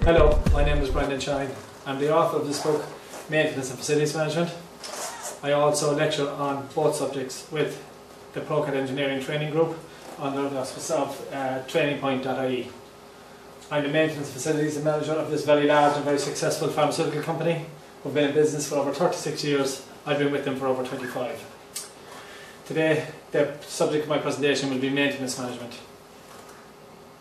Hello, my name is Brendan Shine. I'm the author of this book, Maintenance and Facilities Management. I also lecture on both subjects with the ProCAD Engineering Training Group under the auspices of TrainingPoint.ie. I'm the Maintenance and Facilities Manager of this very large and very successful pharmaceutical company. We've been in business for over 36 years. I've been with them for over 25. Today, the subject of my presentation will be maintenance management.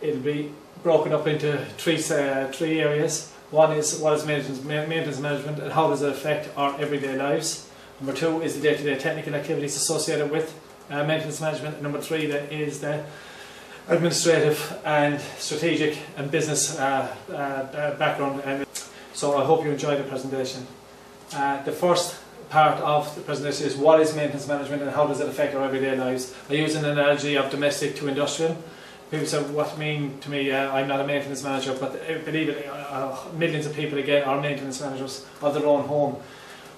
It'll be broken up into three areas. One is what is maintenance management and how does it affect our everyday lives. Number two is the day-to-day technical activities associated with maintenance management. And number three then is the administrative and strategic and business background. And so I hope you enjoy the presentation. The first part of the presentation is what is maintenance management and how does it affect our everyday lives. I use an analogy of domestic to industrial. People say, what do you mean to me? I'm not a maintenance manager, but believe it, millions of people again are maintenance managers of their own home.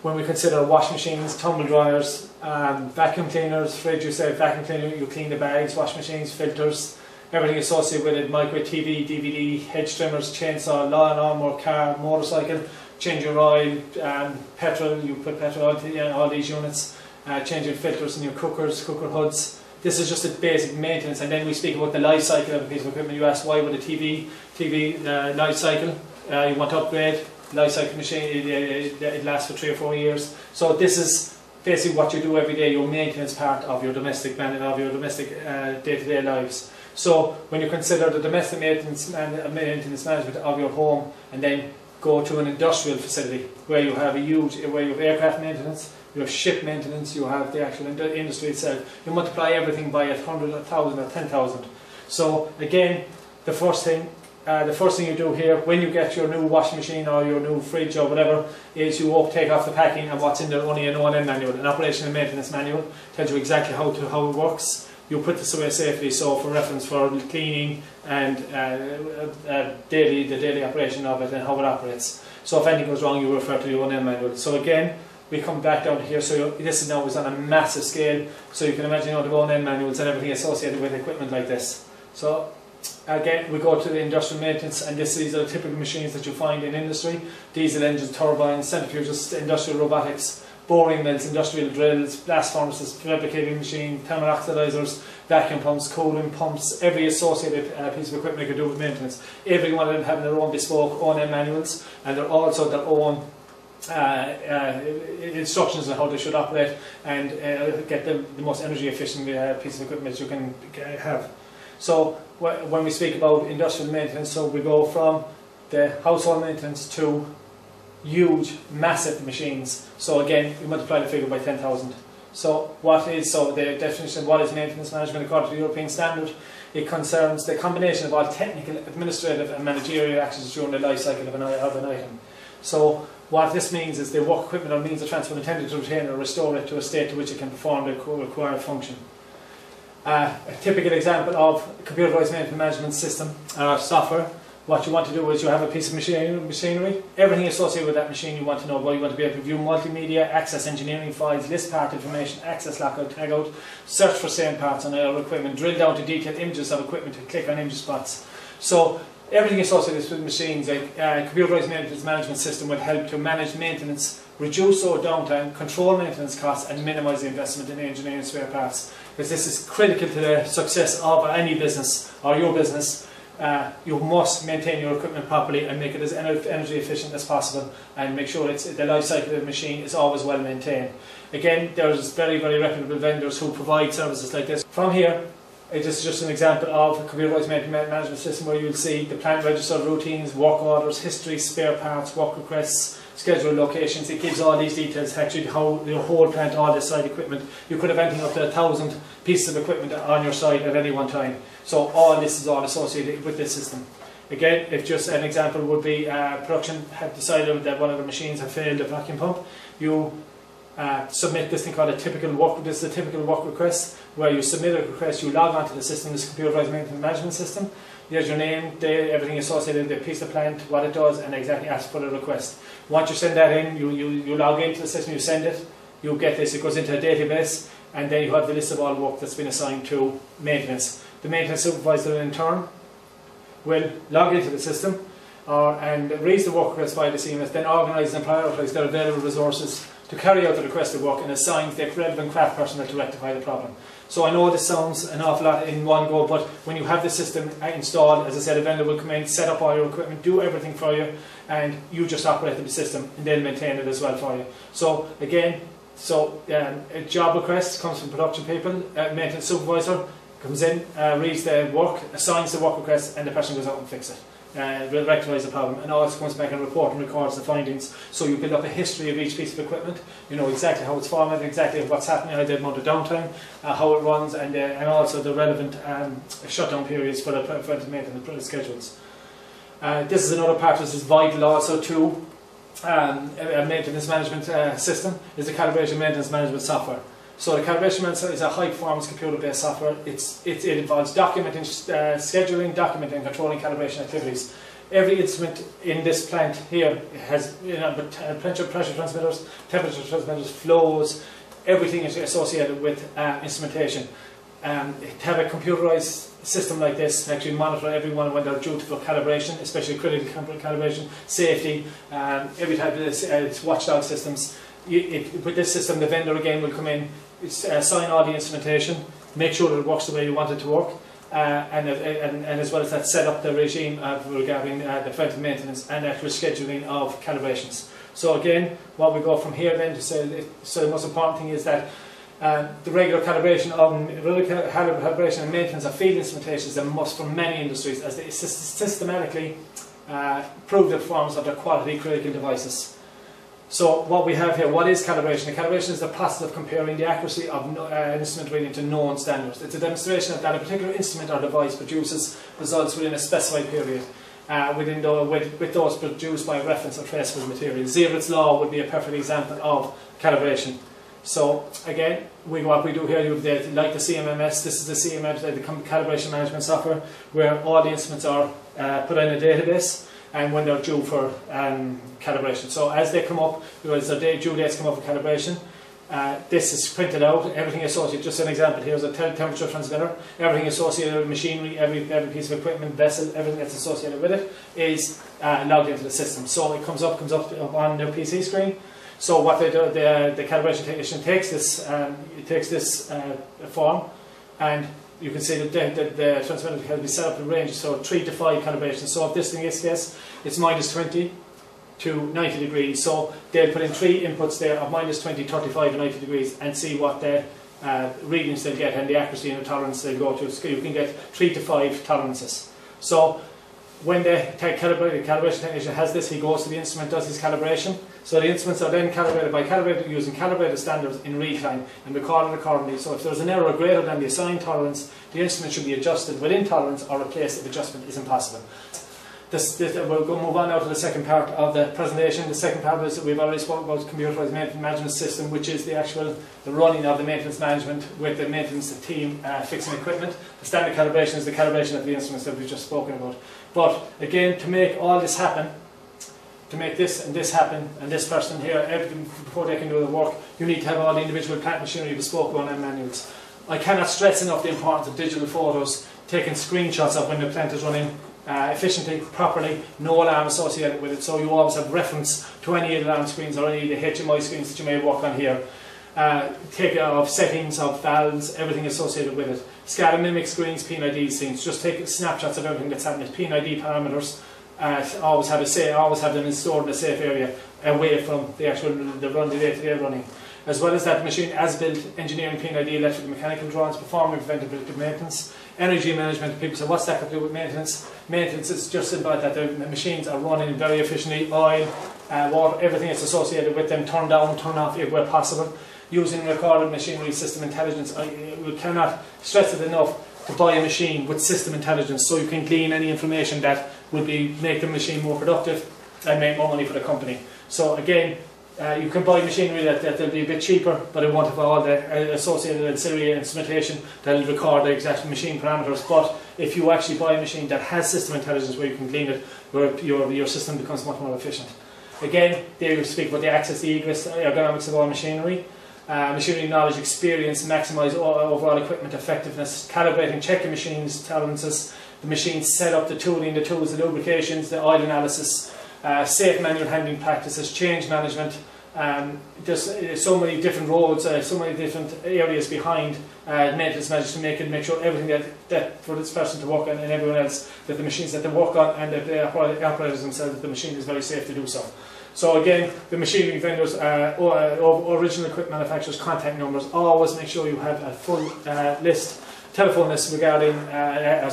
When we consider washing machines, tumble dryers, vacuum cleaners, fridge, you say vacuum cleaner, you clean the bags, washing machines, filters, everything associated with it, microwave, TV, DVD, hedge trimmers, chainsaw, lawnmower, car, motorcycle, change your oil, petrol, you put petrol into all these units, changing filters in your cookers, cooker hoods. This is just a basic maintenance, and then we speak about the life cycle of a piece of equipment. You ask why with a TV life cycle, you want to upgrade, life cycle machine, it lasts for 3 or 4 years. So this is basically what you do every day, your maintenance part of your domestic day-to-day lives. So when you consider the domestic maintenance management of your home, and then go to an industrial facility where you have aircraft maintenance, you have ship maintenance, you have the actual industry itself. You multiply everything by 100, 1,000 or 10,000. So again, the first thing you do here when you get your new washing machine or your new fridge or whatever is you take off the packing, and what's in there only an O&M manual, an operation and maintenance manual, tells you exactly how it works. You put this away safely, so for reference for cleaning and the daily operation of it and how it operates. So if anything goes wrong, you refer to the O&M manual. So again, we come back down to here, so this is now on a massive scale, so you can imagine the O&M manuals and everything associated with equipment like this. So again, we go to the industrial maintenance, and these are the typical machines that you find in industry: diesel engines, turbines, centrifuges, industrial robotics, boring mills, industrial drills, blast furnaces, fabricating machine, thermal oxidizers, vacuum pumps, cooling pumps, every associated piece of equipment you can do with maintenance. Every one of them having their own bespoke O&M manuals, and they're also their own instructions on how they should operate and get the most energy efficient piece of equipment you can have. So when we speak about industrial maintenance, so we go from the household maintenance to huge, massive machines. So again, we multiply the figure by 10,000. So the definition of what is maintenance management according to the European standard? It concerns the combination of all technical, administrative and managerial actions during the life cycle of an item. So what this means is the work equipment or means of transport intended to retain or restore it to a state to which it can perform the required function. A typical example of computerized maintenance management system or software, what you want to do is you have a piece of machinery, everything associated with that machine you want to know. Well, you want to be able to view multimedia, access engineering files, list part information, access lockout, tagout, search for same parts on our equipment, drill down to detailed images of equipment and click on image spots. So everything associated with machines, a computerized maintenance management system will help to manage maintenance, reduce downtime, control maintenance costs and minimise the investment in engineering spare parts. Because this is critical to the success of any business or your business. You must maintain your equipment properly and make it as energy efficient as possible, and make sure the life cycle of the machine is always well maintained. Again, there's very, very reputable vendors who provide services like this. From here, it is just an example of a computerized maintenance management system where you'll see the plant register, routines, work orders, history, spare parts, work requests, schedule locations. It gives all these details, actually how your whole plant, all this site equipment. You could have anything up to 1,000 pieces of equipment on your site at any one time. So all this is all associated with this system. Again, if just an example would be production have decided that one of the machines have failed a vacuum pump, you submit this thing called a typical work. This is a typical work request where you submit a request, you log onto the system, this computerized maintenance management system. There's your name, everything associated with the piece of plant, what it does, and exactly ask for the request. Once you send that in, you log into the system, you send it, you get this, it goes into a database, and then you have the list of all work that's been assigned to maintenance. The maintenance supervisor in turn will log into the system, and reads the work request by the CMS, then organises and prioritises their available resources to carry out the requested work and assigns the relevant craft personnel to rectify the problem. So I know this sounds an awful lot in one go, but when you have the system installed, as I said, a vendor will come in, set up all your equipment, do everything for you, and you just operate the system and they'll maintain it as well for you. So again, a job request comes from production people, maintenance supervisor comes in, reads the work, assigns the work request, and the person goes out and fixes it. Will rectify the problem, and also comes back and report and records the findings. So you build up a history of each piece of equipment. You know exactly how it's formatted, exactly what's happening, the amount of downtime, how it runs, and also the relevant shutdown periods for the preventive maintenance schedules. This is another part. This is vital also to a maintenance management system. Is the calibration maintenance management software. So the calibration management is a high-performance computer-based software. It involves documenting, scheduling, documenting, and controlling calibration activities. Every instrument in this plant here has pressure transmitters, temperature transmitters, flows, everything is associated with instrumentation. To have a computerized system like this, actually monitor everyone when they're due for calibration, especially critical calibration, safety, every type of this, watchdog systems. With this system, the vendor again will come in, assign all the instrumentation, make sure that it works the way you want it to work, and as well as that, set up the regime regarding the preventive maintenance and actual scheduling of calibrations. So again, what we go from here then to say, so the most important thing is that the regular calibration and maintenance of field instrumentation is a must for many industries, as they systematically prove the performance of their quality critical devices. So what we have here, what is calibration? The calibration is the process of comparing the accuracy of an instrument reading to known standards. It's a demonstration that a particular instrument or device produces results within a specified period, with those produced by reference or traceable material. Zievert's law would be a perfect example of calibration. So again, what we do here, like the CMMS, this is the CMMS, the calibration management software, where all the instruments are put in a database, and when they're due for calibration. So as they come up, as their due dates come up for calibration, this is printed out, everything associated, just an example here is a temperature transmitter, everything associated with machinery, every piece of equipment, vessel, everything that's associated with it is logged into the system. So it comes up on their PC screen. So what they do, the calibration technician takes this form, and you can see that the transmitter can be set up in range, so 3 to 5 calibrations. So if this thing is this, it's -20 to 90 degrees. So they'll put in 3 inputs there of -20, 35 and 90 degrees and see what the readings they'll get and the accuracy and the tolerance they'll go to. So you can get 3 to 5 tolerances. So when the calibration technician has this, he goes to the instrument, does his calibration. So the instruments are then calibrated using calibrated standards in real time and recorded accordingly. So if there's an error greater than the assigned tolerance, the instrument should be adjusted within tolerance or replaced if adjustment is impossible. We'll move on now to the second part of the presentation. The second part is that we've already spoken about the computerized maintenance management system, which is the running of the maintenance management with the maintenance team fixing equipment. The standard calibration is the calibration of the instruments that we've just spoken about. But again, to make all this happen, to make this and this happen, and this person here, everything before they can do the work, you need to have all the individual plant machinery bespoke one and manuals. I cannot stress enough the importance of digital photos, taking screenshots of when the plant is running efficiently, properly, no alarm associated with it, so you always have reference to any alarm screens or any of the HMI screens that you may work on here. Take of settings of valves, everything associated with it. SCADA mimic screens, PID scenes, just take snapshots of everything that's happening. PID parameters, always have them stored in a safe area away from the day-to-day running. As well as that, machine as-built engineering, PID, electrical, mechanical drawings, performing preventative maintenance, energy management. People say, what's that got to do with maintenance? Maintenance is just about that the machines are running very efficiently, oil, water, everything that's associated with them, turn down, turn off where possible. Using recorded machinery system intelligence, we cannot stress it enough to buy a machine with system intelligence, so you can glean any information that would make the machine more productive and make more money for the company. So again, you can buy machinery that will be a bit cheaper, but it won't have all the associated ancillary instrumentation that will record the exact machine parameters. But if you actually buy a machine that has system intelligence where you can glean it, where your system becomes much more efficient. Again, there you speak about the access, the egress, ergonomics of all machinery. Machinery knowledge, experience, maximise overall equipment effectiveness, calibrating, checking machines, tolerances, the machine set up, the tooling, the tools, the lubrications, the oil analysis, safe manual handling practices, change management. There's so many different roles, so many different areas behind maintenance management to make sure everything that for this person to work on and everyone else, that the machines that they work on and that the operators themselves, that the machine is very safe to do so. So again, the machinery vendors, original equipment manufacturers' contact numbers, always make sure you have a full list, telephone list regarding, a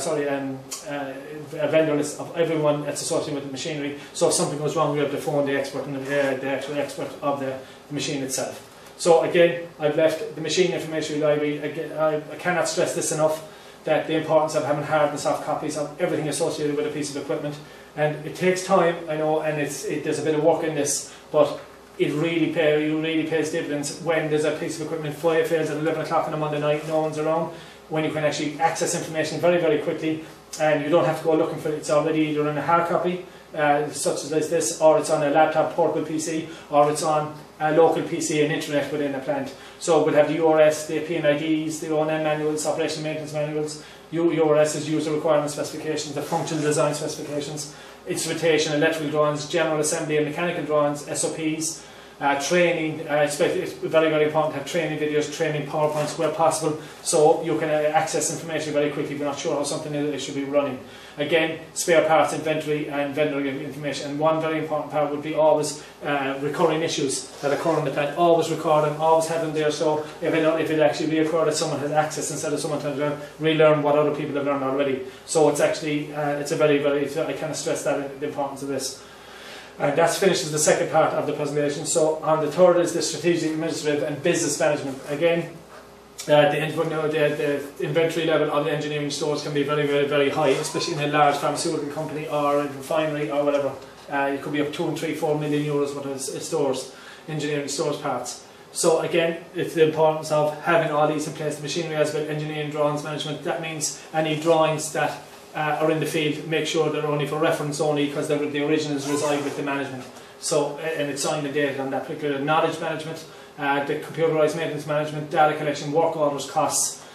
vendor list of everyone that's associated with the machinery. So if something goes wrong, we have to phone the expert and the actual expert of the machine itself. So again, I've left the machine information library. Again, I cannot stress this enough, that the importance of having hard and soft copies of everything associated with a piece of equipment. And it takes time, I know, and there's a bit of work in this, but it really pays dividends when there's a piece of equipment fails at 11 o'clock on a Monday night, no one's around, when you can actually access information very, very quickly, and you don't have to go looking for it. It's already either in a hard copy, such as this, or it's on a laptop portable PC, or it's on a local PC and internet within a plant. So we'll have the URS, the PNIDs, the O&M manuals, operation maintenance manuals. URS is user requirement specifications, the functional design specifications, instrumentation, electrical drawings, general assembly and mechanical drawings, SOPs, training. It's very, very important to have training videos, training PowerPoints where possible, so you can access information very quickly if you're not sure how something should be running. Again, spare parts, inventory and vendor information. And one very important part would be always recurring issues that occur in the plant. Always record them, always have them there, so if it actually reoccurred, that someone has access instead of someone trying to relearn what other people have learned already. So it's actually, it's a very, very, I kind of stress that, the importance of this. And that finishes the second part of the presentation. So on the third is the strategic, administrative and business management. Again, the inventory level of the engineering stores can be very, very, very high, especially in a large pharmaceutical company or a refinery or whatever. It could be up 2 and 3, 4 million euros worth of stores, engineering stores parts. So again, it's the importance of having all these in place. The machinery as well, engineering drawings management. That means any drawings that are in the field, make sure they're only for reference only, because the originals reside with the management. So, and it's signed and dated on that particular. Knowledge management, the computerized maintenance management, data collection, work orders, costs.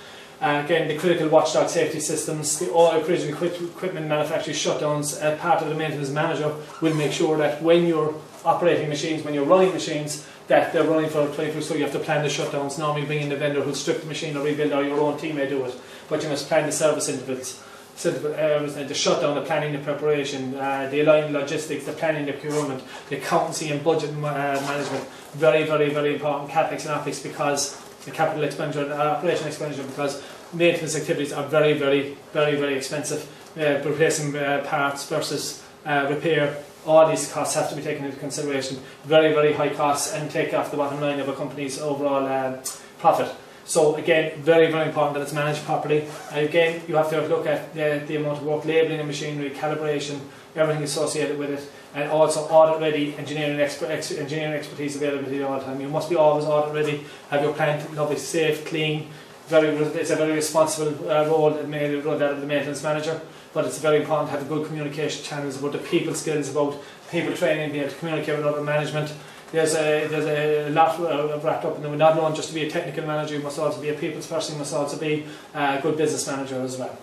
Again, the critical watchdog safety systems, the all critical equipment manufacturing shutdowns. Part of the maintenance manager will make sure that when you're operating machines, when you're running machines, that they're running for 24, so you have to plan the shutdowns. Normally bring in the vendor who'll strip the machine or rebuild, or your own team may do it, but you must plan the service intervals. The shutdown, the planning, the preparation, the aligned logistics, the planning, the procurement, the accountancy and budget management. Very, very, very important. CapEx and OpEx, because the capital expenditure and operation expenditure, because maintenance activities are very, very, very, very expensive. Replacing parts versus repair, all these costs have to be taken into consideration. Very, very high costs, and take off the bottom line of a company's overall profit. So again, very, very important that it's managed properly. And again, you have to look at the amount of work, labelling and machinery, calibration, everything associated with it, and also audit ready, engineering expertise availability all the time. You must be always audit ready, have your plant lovely, safe, clean. It's a very responsible role that of the maintenance manager, but it's very important to have good communication channels about the people skills, about people training, being able to communicate with other management. There's a lot wrapped up in them. Not only just to be a technical manager, you must also be a people's person, you must also be a good business manager as well.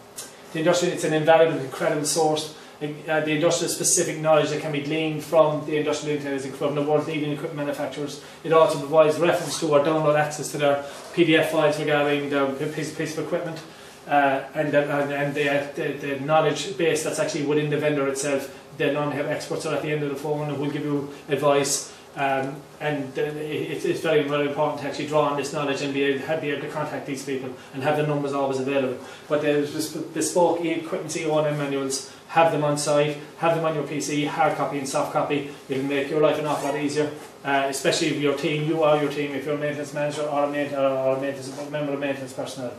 The industry, it's an invaluable, incredible source. The industrial specific knowledge that can be gleaned from the industrial intelligence, from the world leading equipment manufacturers. It also provides reference to or download access to their PDF files regarding their piece of equipment, and the knowledge base that's actually within the vendor itself. They normally have experts at the end of the phone who will give you advice. It's very, very important to actually draw on this knowledge and be able to contact these people and have the numbers always available. But there's bespoke equipment O&M manuals. Have them on site, have them on your PC, hard copy and soft copy. It'll make your life an awful lot easier, especially if your team, you are your team, if you're a maintenance manager or a member of maintenance personnel.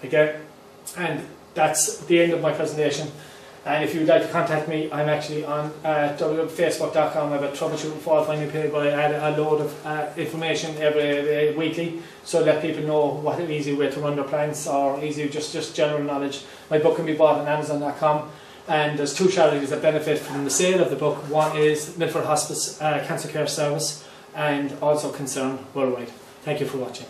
Again, and that's the end of my presentation. And if you'd like to contact me, I'm actually on facebook.com. I have a troubleshooting fault finding page where I add a load of information every weekly, so let people know what an easy way to run their plants, or easy just general knowledge. My book can be bought on Amazon.com, and there's 2 charities that benefit from the sale of the book. One is Milford Hospice Cancer Care Service, and also Concern Worldwide. Thank you for watching.